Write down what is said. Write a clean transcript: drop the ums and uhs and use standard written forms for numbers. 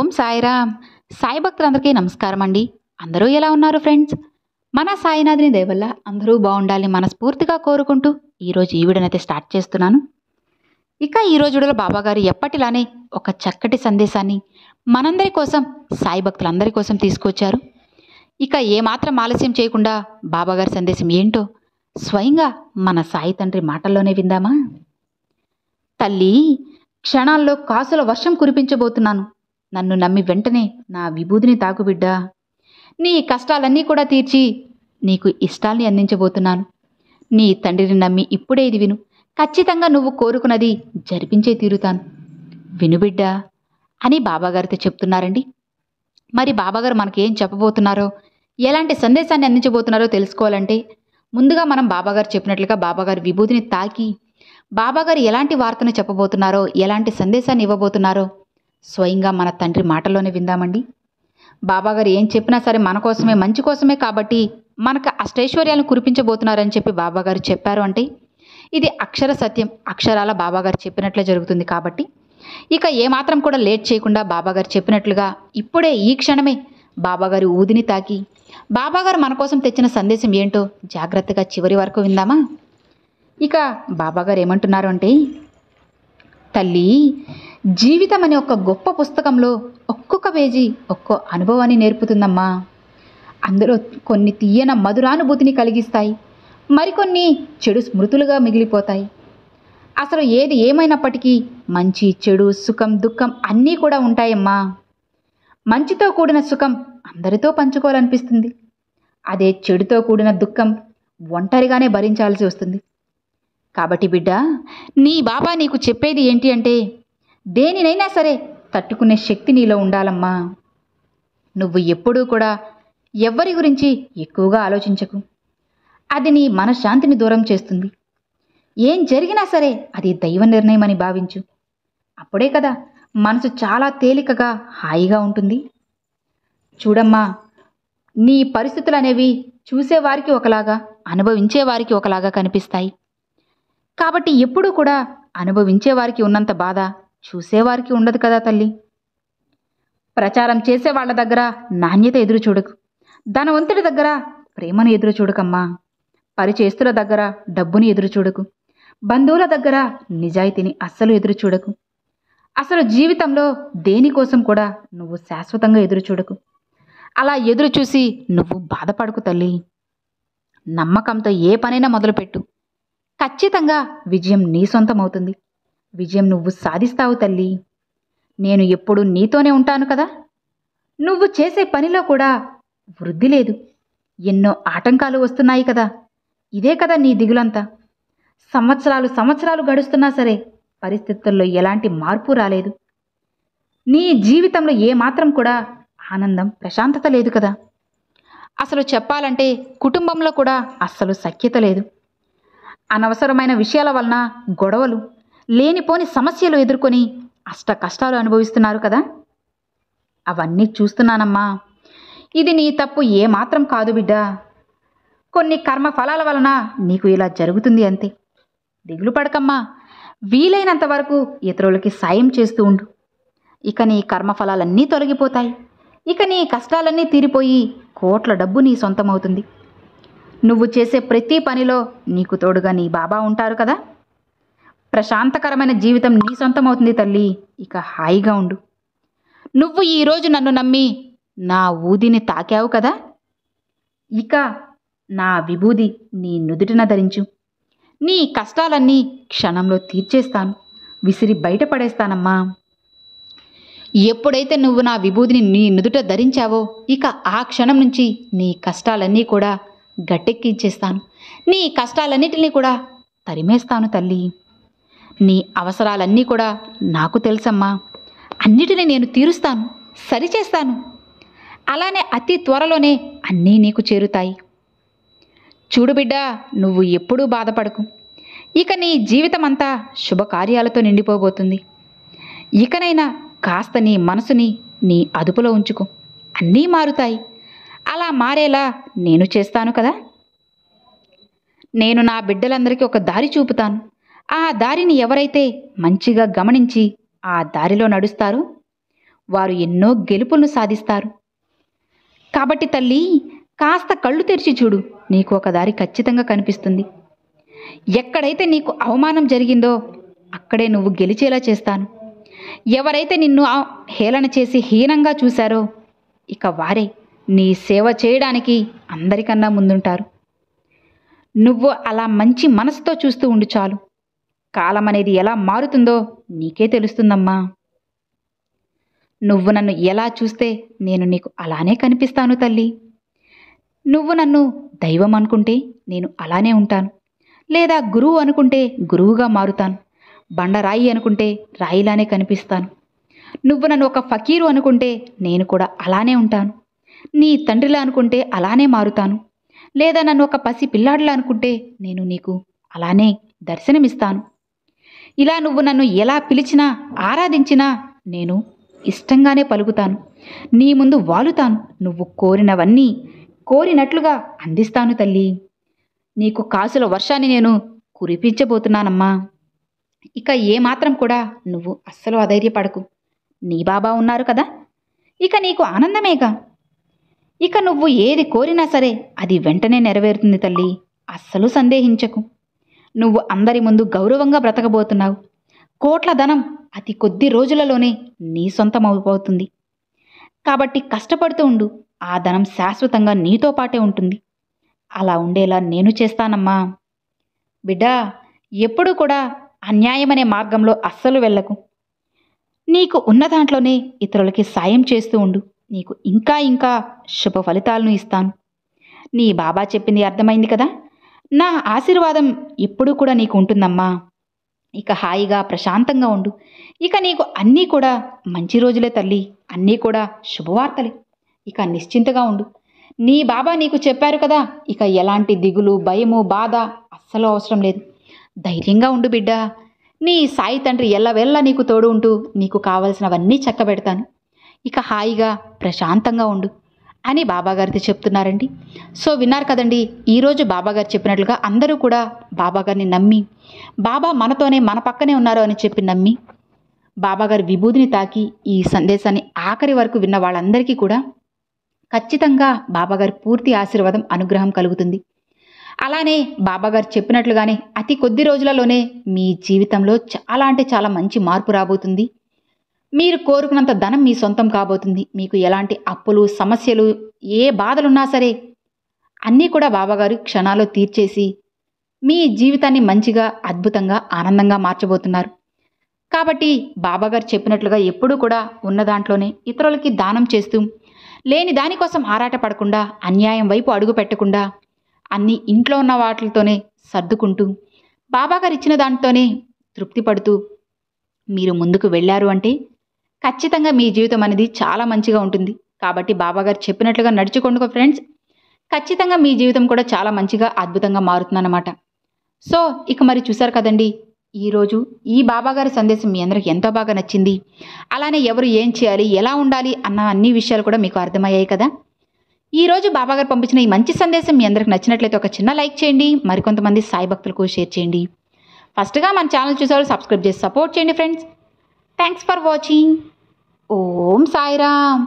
ఓం సాయిరామ్. సాయి భక్తులందరికీ నమస్కారం అండి. అందరూ ఎలా ఉన్నారు ఫ్రెండ్స్? మన సాయినాథుని దయ వల్ల అందరూ బాగుండాలని మనస్ఫూర్తిగా కోరుకుంటూ ఈరోజు ఈ వీడియోనైతే స్టార్ట్ చేస్తున్నాను. ఇక ఈరోజు వీడియోలో బాబాగారు ఎప్పటిలానే ఒక చక్కటి సందేశాన్ని మనందరి కోసం, సాయి భక్తులందరి కోసం తీసుకొచ్చారు. ఇక ఏమాత్రం ఆలస్యం చేయకుండా బాబాగారి సందేశం ఏంటో స్వయంగా మన సాయి తండ్రి మాటల్లోనే విందామా? తల్లి, క్షణాల్లో కాసుల వర్షం కురిపించబోతున్నాను. నన్ను నమ్మి వెంటనే నా విభూదిని తాకు బిడ్డా. నీ కష్టాలన్నీ కూడా తీర్చి నీకు ఇష్టాల్ని అందించబోతున్నాను. నీ తండ్రిని నమ్మి ఇప్పుడే ఇది విను. ఖచ్చితంగా నువ్వు కోరుకున్నది జరిపించే తీరుతాను. విను బిడ్డా అని బాబాగారితో చెప్తున్నారండి. మరి బాబాగారు మనకేం చెప్పబోతున్నారో, ఎలాంటి సందేశాన్ని అందించబోతున్నారో తెలుసుకోవాలంటే ముందుగా మనం బాబాగారు చెప్పినట్లుగా బాబాగారి విభూతిని తాకి బాబాగారు ఎలాంటి వార్తను చెప్పబోతున్నారో, ఎలాంటి సందేశాన్ని ఇవ్వబోతున్నారో స్వయంగా మన తండ్రి మాటల్లోనే విందామండి. బాబాగారు ఏం చెప్పినా సరే మన కోసమే, మంచి కోసమే కాబట్టి మనకు అష్టైశ్వర్యాలను కురిపించబోతున్నారని చెప్పి బాబాగారు చెప్పారు అంటే ఇది అక్షర సత్యం, అక్షరాల బాబాగారు చెప్పినట్లే జరుగుతుంది. కాబట్టి ఇక ఏమాత్రం కూడా లేట్ చేయకుండా బాబాగారు చెప్పినట్లుగా ఇప్పుడే ఈ క్షణమే బాబాగారి ఊదిని తాకి బాబాగారు మన కోసం తెచ్చిన సందేశం ఏంటో జాగ్రత్తగా చివరి వరకు విందామా? ఇక బాబాగారు ఏమంటున్నారు అంటే, తల్లి, జీవితం అనే ఒక గొప్ప పుస్తకంలో ఒక్కొక్క పేజీ ఒక్కో అనుభవాన్ని నేర్పుతుందమ్మా. అందులో కొన్ని తీయన మధురానుభూతిని కలిగిస్తాయి, మరికొన్ని చెడు స్మృతులుగా మిగిలిపోతాయి. అసలు ఏది ఏమైనప్పటికీ మంచి, చెడు, సుఖం, దుఃఖం అన్నీ కూడా ఉంటాయమ్మా. మంచితో కూడిన సుఖం అందరితో పంచుకోవాలనిపిస్తుంది. అదే చెడుతో కూడిన దుఃఖం ఒంటరిగానే భరించాల్సి వస్తుంది. కాబట్టి బిడ్డ, నీ బాబా నీకు చెప్పేది ఏంటి అంటే, దేనినైనా సరే తట్టుకునే శక్తి నీలో ఉండాలమ్మా. నువ్వు ఎప్పుడూ కూడా ఎవ్వరి గురించి ఎక్కువగా ఆలోచించకు. అది నీ మనశ్శాంతిని దూరం చేస్తుంది. ఏం జరిగినా సరే అది దైవ నిర్ణయం అని భావించు. అప్పుడే కదా మనసు చాలా తేలికగా, హాయిగా ఉంటుంది. చూడమ్మా, నీ పరిస్థితులు అనేవి చూసేవారికి ఒకలాగా, అనుభవించేవారికి ఒకలాగా కనిపిస్తాయి. కాబట్టి ఎప్పుడూ కూడా అనుభవించేవారికి ఉన్నంత బాధ చూసేవారికి ఉండదు కదా తల్లి. ప్రచారం చేసే వాళ్ళ దగ్గర నాణ్యత ఎదురు చూడకు. ధనవంతుడి దగ్గర ప్రేమను ఎదురు చూడకమ్మా. పరిచేస్తుల దగ్గర డబ్బుని ఎదురు చూడకు. బంధువుల దగ్గర నిజాయితీని అస్సలు ఎదురు చూడకు. అసలు జీవితంలో దేనికోసం కూడా నువ్వు శాశ్వతంగా ఎదురు చూడకు. అలా ఎదురు చూసి నువ్వు బాధపడకు తల్లి. నమ్మకంతో ఏ పనైనా మొదలుపెట్టు. ఖచ్చితంగా విజయం నీ సొంతమవుతుంది. విజయం నువ్వు సాధిస్తావు తల్లి. నేను ఎప్పుడు నీతోనే ఉంటాను కదా. నువ్వు చేసే పనిలో కూడా వృద్ధి లేదు. ఎన్నో ఆటంకాలు వస్తున్నాయి కదా. ఇదే కదా నీ దిగులంతా. సంవత్సరాలు గడుస్తున్నా సరే పరిస్థితుల్లో ఎలాంటి మార్పు రాలేదు. నీ జీవితంలో ఏమాత్రం కూడా ఆనందం, ప్రశాంతత లేదు కదా. అసలు చెప్పాలంటే కుటుంబంలో కూడా అస్సలు సఖ్యత లేదు. అనవసరమైన విషయాల వలన గొడవలు, లేనిపోని సమస్యలు ఎదుర్కొని అష్ట కష్టాలు అనుభవిస్తున్నారు కదా. అవన్నీ చూస్తున్నానమ్మా. ఇది నీ తప్పు ఏమాత్రం కాదు బిడ్డా. కొన్ని కర్మ ఫలాల వలన నీకు ఇలా జరుగుతుంది అంతే. దిగులు పడకమ్మా. వీలైనంత వరకు ఇతరులకి సాయం చేస్తూ ఉండు. ఇక నీ కర్మఫలాలన్నీ తొలగిపోతాయి. ఇక నీ కష్టాలన్నీ తీరిపోయి కోట్ల డబ్బు నీ సొంతమవుతుంది. నువ్వు చేసే ప్రతి పనిలో నీకు తోడుగా నీ బాబా ఉంటారు కదా. ప్రశాంతకరమైన జీవితం నీ సొంతమవుతుంది తల్లి. ఇక హాయిగా ఉండు. నువ్వు ఈరోజు నన్ను నమ్మి నా ఊదిని తాకావు కదా. ఇక నా విభూది నీ నుదుటిన ధరించు. నీ కష్టాలన్నీ క్షణంలో తీర్చేస్తాను, విసిరి బయటపడేస్తానమ్మా. ఎప్పుడైతే నువ్వు నా విభూదిని నీ నుదుట ధరించావో ఇక ఆ క్షణం నుంచి నీ కష్టాలన్నీ కూడా గట్టెక్కించేస్తాను. నీ కష్టాలన్నిటినీ కూడా తరిమేస్తాను తల్లి. నీ అవసరాలన్నీ కూడా నాకు తెలుసమ్మా. అన్నిటినీ నేను తీరుస్తాను, సరిచేస్తాను. అలానే అతి త్వరలోనే అన్నీ నీకు చేరుతాయి. చూడు బిడ్డా, నువ్వు ఎప్పుడూ బాధపడకు. ఇక నీ జీవితం అంతా శుభకార్యాలతో నిండిపోబోతుంది. ఇకనైనా కాస్త నీ మనసుని నీ అదుపులో ఉంచుకో. అన్నీ మారుతాయి. అలా మారేలా నేను చేస్తాను కదా. నేను నా బిడ్డలందరికీ ఒక దారి చూపుతాను. ఆ దారిని ఎవరైతే మంచిగా గమనించి ఆ దారిలో నడుస్తారో వారు ఎన్నో గెలుపులను సాధిస్తారు. కాబట్టి తల్లి, కాస్త కళ్ళు తెరిచి చూడు, నీకు ఒక దారి ఖచ్చితంగా కనిపిస్తుంది. ఎక్కడైతే నీకు అవమానం జరిగిందో అక్కడే నువ్వు గెలిచేలా చేస్తాను. ఎవరైతే నిన్ను హేళన చేసి హీనంగా చూశారో ఇక వారే నీ సేవ చేయడానికి అందరికన్నా ముందుంటారు. నువ్వు అలా మంచి మనసుతో చూస్తూ ఉండు చాలు. కాలం అనేది ఎలా మారుతుందో నీకే తెలుస్తుందమ్మా. నువ్వు నన్ను ఎలా చూస్తే నేను నీకు అలానే కనిపిస్తాను తల్లి. నువ్వు నన్ను దైవం అనుకుంటే నేను అలానే ఉంటాను, లేదా గురువు అనుకుంటే గురువుగా మారుతాను, బండరాయి అనుకుంటే రాయిలానే కనిపిస్తాను. నువ్వు నన్ను ఒక ఫకీరు అనుకుంటే నేను కూడా అలానే ఉంటాను. నీ తండ్రిలా అనుకుంటే అలానే మారుతాను, లేదా నన్ను ఒక పసి పిల్లాడిలా అనుకుంటే నేను నీకు అలానే దర్శనమిస్తాను. ఇలా నువ్వు నన్ను ఎలా పిలిచినా ఆరాధించినా నేను ఇష్టంగానే పలుకుతాను. నీ ముందు వాలుతాను. నువ్వు కోరినవన్నీ కోరినట్లుగా అందిస్తాను తల్లి. నీకు కాసుల వర్షాన్ని నేను కురిపించబోతున్నానమ్మా. ఇక ఏమాత్రం కూడా నువ్వు అస్సలు అధైర్యపడకు. నీ బాబా ఉన్నారు కదా, ఇక నీకు ఆనందమేగా. ఇక నువ్వు ఏది కోరినా సరే అది వెంటనే నెరవేరుతుంది తల్లి. అస్సలు సందేహించకు. నువ్వు అందరి ముందు గౌరవంగా బ్రతకబోతున్నావు. కోట్ల ధనం అతి కొద్ది రోజులలోనే నీ సొంతం అయిపోతుంది. కాబట్టి కష్టపడుతూ ఉండు. ఆ ధనం శాశ్వతంగా నీతో పాటే ఉంటుంది. అలా ఉండేలా నేను చేస్తానమ్మా. బిడ్డా, ఎప్పుడూ కూడా అన్యాయమనే మార్గంలో అస్సలు వెళ్ళకు. నీకు ఉన్న దాంట్లోనే ఇతరులకి సాయం చేస్తూ ఉండు. నీకు ఇంకా ఇంకా శుభ ఫలితాలను ఇస్తాను. నీ బాబా చెప్పింది అర్థమైంది కదా. నా ఆశీర్వాదం ఎప్పుడూ కూడా నీకు ఉంటుందమ్మా. ఇక హాయిగా ప్రశాంతంగా ఉండు. ఇక నీకు అన్నీ కూడా మంచి రోజులే తల్లి. అన్నీ కూడా శుభవార్తలే. ఇక నిశ్చింతగా ఉండు. నీ బాబా నీకు చెప్పారు కదా, ఇక ఎలాంటి దిగులు, భయము, బాధ అస్సలు అవసరం లేదు. ధైర్యంగా ఉండు బిడ్డా. నీ సాయి తండ్రి ఎల్లవెల్లా నీకు తోడు ఉంటూ నీకు కావలసినవన్నీ చక్కబెడతాను. ఇక హాయిగా ప్రశాంతంగా ఉండు అని బాబాగారితో చెప్తున్నారండి. సో విన్నారు కదండి, ఈరోజు బాబాగారు చెప్పినట్లుగా అందరూ కూడా బాబాగారిని నమ్మి, బాబా మనతోనే మన పక్కనే ఉన్నారు అని చెప్పి నమ్మి, బాబాగారి విభూతిని తాకి ఈ సందేశాన్ని ఆఖరి వరకు విన్న వాళ్ళందరికీ కూడా ఖచ్చితంగా బాబాగారి పూర్తి ఆశీర్వాదం, అనుగ్రహం కలుగుతుంది. అలానే బాబాగారు చెప్పినట్లుగానే అతి కొద్ది రోజులలోనే మీ జీవితంలో చాలా అంటే చాలా మంచి మార్పు రాబోతుంది. మీరు కోరుకున్నంత ధనం మీ సొంతం కాబోతుంది. మీకు ఎలాంటి అప్పులు, సమస్యలు, ఏ బాధలున్నా సరే అన్నీ కూడా బాబాగారు క్షణాల్లో తీర్చేసి మీ జీవితాన్ని మంచిగా, అద్భుతంగా, ఆనందంగా మార్చబోతున్నారు. కాబట్టి బాబాగారు చెప్పినట్లుగా ఎప్పుడూ కూడా ఉన్న దాంట్లోనే ఇతరులకి దానం చేస్తూ, లేని దానికోసం ఆరాటపడకుండా, అన్యాయం వైపు అడుగు పెట్టకుండా, అన్నీ ఇంట్లో ఉన్న వాటితోనే సర్దుకుంటూ, బాబాగారు ఇచ్చిన దాంట్లోనే తృప్తి పడుతూ మీరు ముందుకు వెళ్ళారు అంటే ఖచ్చితంగా మీ జీవితం అనేది చాలా మంచిగా ఉంటుంది. కాబట్టి బాబాగారు చెప్పినట్లుగా నడుచుకోండి ఫ్రెండ్స్. ఖచ్చితంగా మీ జీవితం కూడా చాలా మంచిగా, అద్భుతంగా మారుతుందన్నమాట. సో ఇక మరి చూసారు కదండి, ఈరోజు ఈ బాబాగారి సందేశం మీ అందరికి ఎంతో బాగా నచ్చింది. అలానే ఎవరు ఏం చేయాలి, ఎలా ఉండాలి అన్న అన్ని విషయాలు కూడా మీకు అర్థమయ్యాయి కదా. ఈరోజు బాబాగారు పంపించిన ఈ మంచి సందేశం మీ అందరికి నచ్చినట్లయితే ఒక చిన్న లైక్ చేయండి. మరికొంతమంది సాయి భక్తులకు షేర్ చేయండి. ఫస్ట్గా మన ఛానల్ చూసేవాళ్ళు సబ్స్క్రైబ్ చేసి సపోర్ట్ చేయండి friends. Thanks for watching. Om Sairam.